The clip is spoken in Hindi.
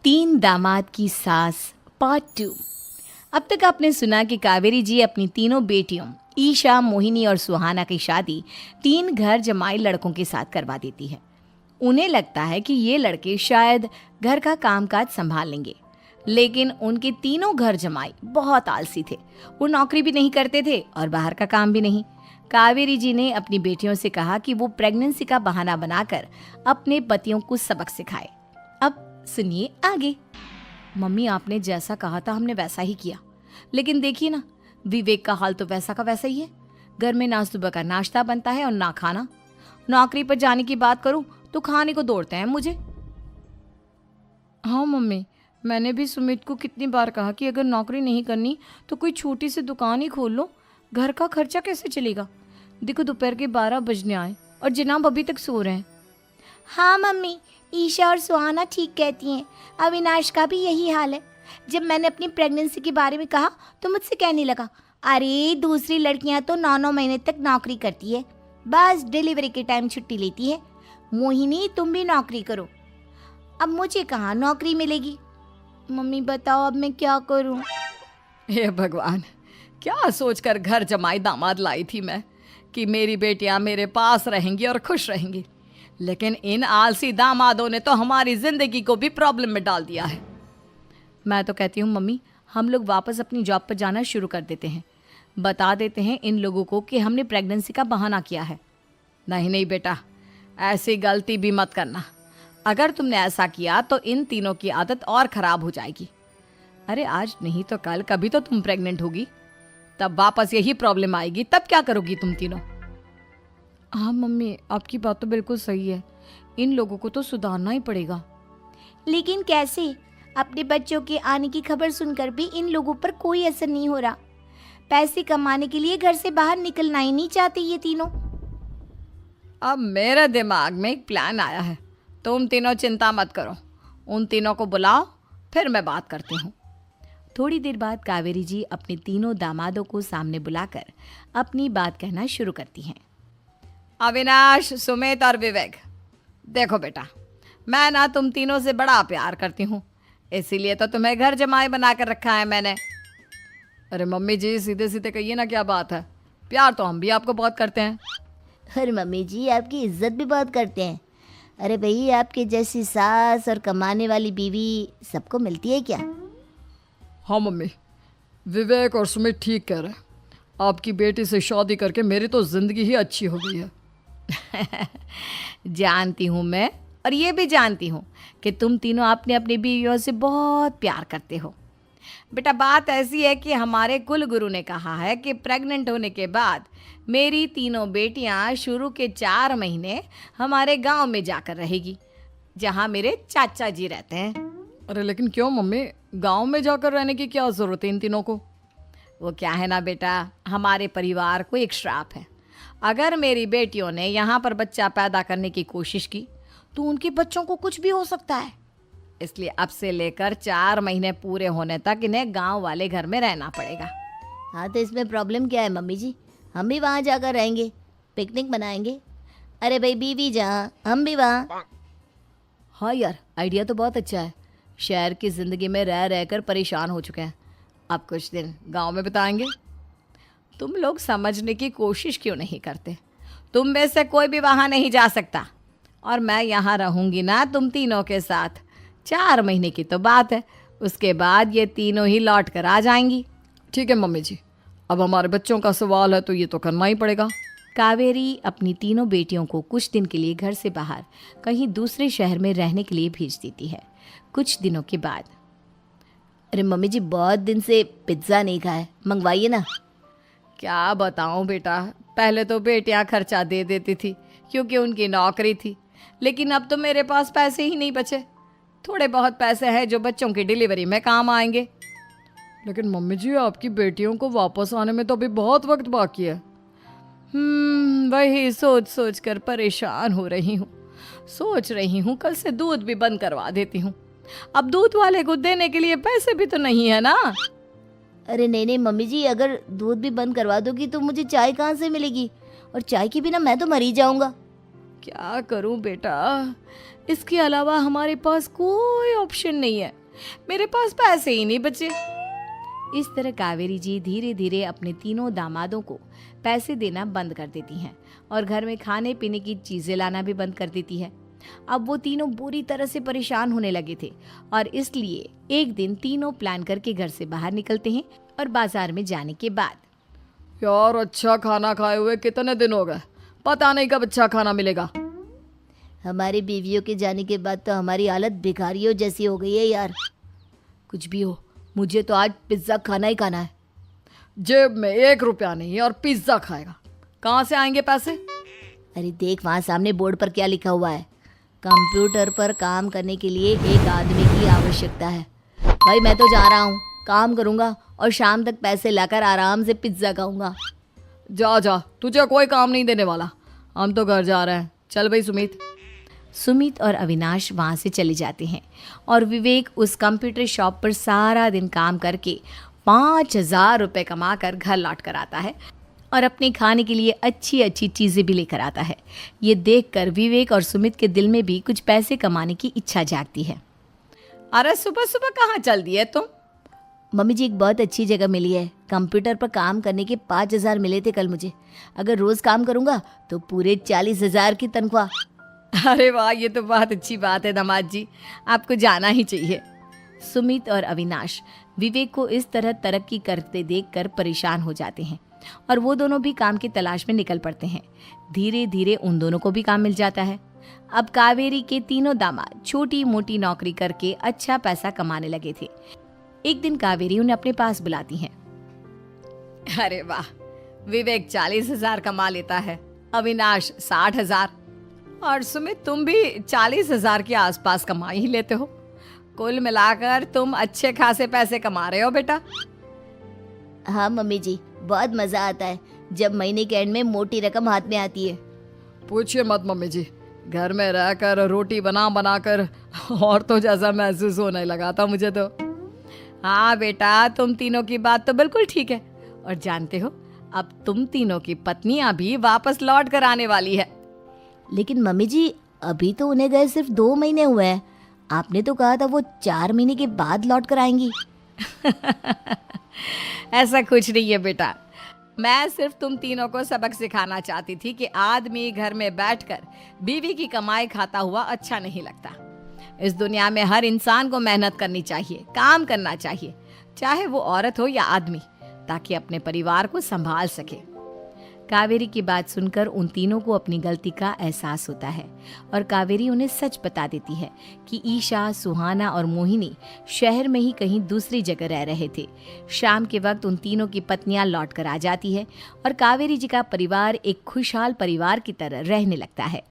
तीन दामाद की सास पार्ट 2। अब तक आपने सुना कि कावेरी जी अपनी तीनों बेटियों ईशा, मोहिनी और सुहाना की शादी तीन घर जमाई लड़कों के साथ करवा देती है। उन्हें लगता है कि ये लड़के शायद घर का कामकाज संभाल लेंगे, लेकिन उनके तीनों घर जमाई बहुत आलसी थे। वो नौकरी भी नहीं करते थे और बाहर का काम भी नहीं। कावेरी जी ने अपनी बेटियों से कहा कि वो प्रेगनेंसी का बहाना बनाकर अपने पतियों को सबक सिखाए। अब सुनिए आगे। मम्मी, आपने जैसा कहा था हमने वैसा ही किया, लेकिन देखिए ना, विवेक का हाल तो वैसा का वैसा ही है। घर में ना सुबह का नाश्ता बनता है और ना खाना। नौकरी पर जाने की बात करूं तो खाने को दौड़ते हैं मुझे। हाँ मम्मी, मैंने भी सुमित को कितनी बार कहा कि अगर नौकरी नहीं करनी तो कोई छोटी सी दुकान ही खोल लो। घर का खर्चा कैसे चलेगा? देखो दोपहर के 12 बजने आए और जनाब अभी तक सो रहे हैं। हाँ मम्मी, ईशा और सुहाना ठीक कहती हैं। अविनाश का भी यही हाल है। जब मैंने अपनी प्रेगनेंसी के बारे में कहा तो मुझसे कहने लगा, अरे दूसरी लड़कियां तो 9-9 महीने तक नौकरी करती है, बस डिलीवरी के टाइम छुट्टी लेती है। मोहिनी, तुम भी नौकरी करो। अब मुझे कहाँ नौकरी मिलेगी? मम्मी बताओ अब मैं क्या करूँ? हे भगवान, क्या सोचकर घर जमाई दामाद लाई थी मैं कि मेरी बेटियां मेरे पास रहेंगी और खुश रहेंगी, लेकिन इन आलसी दामादों ने तो हमारी जिंदगी को भी प्रॉब्लम में डाल दिया है। मैं तो कहती हूँ मम्मी, हम लोग वापस अपनी जॉब पर जाना शुरू कर देते हैं। बता देते हैं इन लोगों को कि हमने प्रेगनेंसी का बहाना किया है। नहीं नहीं बेटा, ऐसी गलती भी मत करना। अगर तुमने ऐसा किया तो इन तीनों की आदत और ख़राब हो जाएगी। अरे आज नहीं तो कल कभी तो तुम प्रेग्नेंट होगी, तब वापस यही प्रॉब्लम आएगी। तब क्या करोगी तुम तीनों? हाँ मम्मी, आपकी बात तो बिल्कुल सही है। इन लोगों को तो सुधारना ही पड़ेगा। लेकिन कैसे? अपने बच्चों के आने की खबर सुनकर भी इन लोगों पर कोई असर नहीं हो रहा। पैसे कमाने के लिए घर से बाहर निकलना ही नहीं चाहते ये तीनों। अब मेरे दिमाग में एक प्लान आया है। तुम तीनों चिंता मत करो, उन तीनों को बुलाओ, फिर मैं बात करती हूँ। थोड़ी देर बाद कावेरी जी अपने तीनों दामादों को सामने बुलाकर अपनी बात कहना शुरू करती हैं। अविनाश, सुमित और विवेक, देखो बेटा, मैं ना तुम तीनों से बड़ा प्यार करती हूँ, इसीलिए तो तुम्हें घर जमाई बना कर रखा है मैंने। अरे मम्मी जी, सीधे सीधे कहिए ना, क्या बात है? प्यार तो हम भी आपको बहुत करते हैं। अरे मम्मी जी, आपकी इज्जत भी बहुत करते हैं। अरे भाई, आपके जैसी सास और कमाने वाली बीवी सबको मिलती है क्या? हाँ मम्मी, विवेक और सुमित ठीक कह रहे हैं। आपकी बेटी से शादी करके मेरी तो ज़िंदगी ही अच्छी हो गई है। जानती हूँ मैं, और ये भी जानती हूँ कि तुम तीनों अपनी अपनी बीवियों से बहुत प्यार करते हो। बेटा, बात ऐसी है कि हमारे कुल गुरु ने कहा है कि प्रेग्नेंट होने के बाद मेरी तीनों बेटियां शुरू के 4 महीने हमारे गांव में जाकर रहेगी, जहां मेरे चाचा जी रहते हैं। अरे लेकिन क्यों मम्मी, गांव में जाकर रहने की क्या ज़रूरत है इन तीनों को? वो क्या है ना बेटा, हमारे परिवार को एक श्राप है। अगर मेरी बेटियों ने यहाँ पर बच्चा पैदा करने की कोशिश की तो उनके बच्चों को कुछ भी हो सकता है। इसलिए अब से लेकर 4 महीने पूरे होने तक इन्हें गांव वाले घर में रहना पड़ेगा। हाँ तो इसमें प्रॉब्लम क्या है मम्मी जी? हम भी वहाँ जाकर रहेंगे, पिकनिक मनाएंगे। अरे भाई, बीवी जहाँ हम भी वहाँ। हाँ यार, आइडिया तो बहुत अच्छा है। शहर की ज़िंदगी में रह रहकर परेशान हो चुके हैं, अब कुछ दिन गांव में बिताएंगे। तुम लोग समझने की कोशिश क्यों नहीं करते? तुम में से कोई भी वहाँ नहीं जा सकता, और मैं यहाँ रहूँगी ना तुम तीनों के साथ। 4 महीने की तो बात है, उसके बाद ये तीनों ही लौट कर आ जाएंगी। ठीक है मम्मी जी, अब हमारे बच्चों का सवाल है तो ये तो करना ही पड़ेगा। कावेरी अपनी तीनों बेटियों को कुछ दिन के लिए घर से बाहर कहीं दूसरे शहर में रहने के लिए भेज देती है। कुछ दिनों के बाद, अरे मम्मी जी, बहुत दिन से पिज्ज़ा नहीं खाया, मंगवाइए ना। क्या बताऊं बेटा, पहले तो बेटियां खर्चा दे देती थी क्योंकि उनकी नौकरी थी, लेकिन अब तो मेरे पास पैसे ही नहीं बचे। थोड़े बहुत पैसे हैं जो बच्चों की डिलीवरी में काम आएंगे। लेकिन मम्मी जी, आपकी बेटियों को वापस आने में तो अभी बहुत वक्त बाकी है। वही सोच सोच कर परेशान हो रही हूँ। सोच रही हूँ कल से दूध भी बंद करवा देती हूँ। अब दूध वाले को देने के लिए पैसे भी तो नहीं है ना। अरे नहीं नहीं मम्मी जी, अगर दूध भी बंद करवा दोगी तो मुझे चाय कहाँ से मिलेगी? और चाय के बिना मैं तो मर ही जाऊँगा। क्या करूं बेटा, इसके अलावा हमारे पास कोई ऑप्शन नहीं है, मेरे पास पैसे ही नहीं बचे। इस तरह कावेरी जी धीरे धीरे अपने तीनों दामादों को पैसे देना बंद कर देती हैं और घर में खाने पीने की चीजें लाना भी बंद कर देती है। अब वो तीनों बुरी तरह से परेशान होने लगे थे और इसलिए एक दिन तीनों प्लान करके घर से बाहर निकलते हैं और बाजार में जाने के बाद, यार अच्छा खाना खाए हुए कितने दिन हो गए, पता नहीं कब अच्छा खाना मिलेगा। हमारी बीवियों के जाने के बाद तो हमारी हालत भिखारियों जैसी हो गई है यार। कुछ भी हो, मुझे तो आज पिज्ज़ा खाना ही खाना है। जेब में 1 रुपया नहीं और पिज्जा खाएगा, कहाँ से आएंगे पैसे? अरे देख वहाँ सामने बोर्ड पर क्या लिखा हुआ है, कंप्यूटर पर काम करने के लिए एक आदमी की आवश्यकता है। भाई मैं तो जा रहा हूँ, काम करूँगा और शाम तक पैसे लाकर आराम से पिज्ज़ा खाऊंगा। जा जा, तुझे कोई काम नहीं देने वाला, हम तो घर जा रहे हैं। चल भाई सुमित। सुमित और अविनाश वहाँ से चले जाते हैं और विवेक उस कंप्यूटर शॉप पर सारा दिन काम करके 5,000 रुपये कमा कर घर लौट कर आता है और अपने खाने के लिए अच्छी अच्छी चीज़ें भी लेकर आता है। ये देखकर विवेक और सुमित के दिल में भी कुछ पैसे कमाने की इच्छा जागती है। अरे सुबह सुबह कहाँ चल दिए तुम? मम्मी जी एक बहुत अच्छी जगह मिली है, कंप्यूटर पर काम करने के 5,000 मिले थे कल मुझे। अगर रोज़ काम करूँगा तो पूरे 40,000 की तनख्वाह। अरे वाह, ये तो बहुत अच्छी बात है दामाद जी, आपको जाना ही चाहिए। सुमित और अविनाश विवेक को इस तरह तरक्की करते देखकर परेशान हो जाते हैं और वो दोनों भी काम की तलाश में निकल पड़ते हैं। धीरे धीरे उन दोनों को भी काम मिल जाता है। अब कावेरी के तीनों दामाद छोटी मोटी नौकरी करके अच्छा पैसा कमाने लगे थे। एक दिन कावेरी उन्हें अपने पास बुलाती है। अरे वाह, विवेक 40,000 कमा लेता है, अविनाश 60,000 और सुमित तुम भी 40,000 के आसपास कमा ही लेते हो। कुल मिलाकर तुम अच्छे खासे पैसे कमा रहे हो बेटा। हाँ मम्मी जी, बहुत मज़ा आता है जब महीने के एंड में मोटी रकम हाथ में आती है। पूछिए मत मम्मी जी, घर में रहकर रोटी बना बना कर और तो जैसा महसूस होने लगा था मुझे तो। हाँ बेटा, तुम तीनों की बात तो बिल्कुल ठीक है और जानते हो अब तुम तीनों की पत्नियां भी वापस लौट कर आने वाली है। लेकिन मम्मी जी अभी तो उन्हें गए सिर्फ 2 महीने हुए हैं, आपने तो कहा था वो 4 महीने के बाद लौट कर आएंगी। ऐसा कुछ नहीं है बेटा, मैं सिर्फ तुम तीनों को सबक सिखाना चाहती थी कि आदमी घर में बैठकर बीवी की कमाई खाता हुआ अच्छा नहीं लगता। इस दुनिया में हर इंसान को मेहनत करनी चाहिए, काम करना चाहिए, चाहे वो औरत हो या आदमी, ताकि अपने परिवार को संभाल सके। कावेरी की बात सुनकर उन तीनों को अपनी गलती का एहसास होता है और कावेरी उन्हें सच बता देती है कि ईशा, सुहाना और मोहिनी शहर में ही कहीं दूसरी जगह रह रहे थे। शाम के वक्त उन तीनों की पत्नियां लौट कर आ जाती है और कावेरी जी का परिवार एक खुशहाल परिवार की तरह रहने लगता है।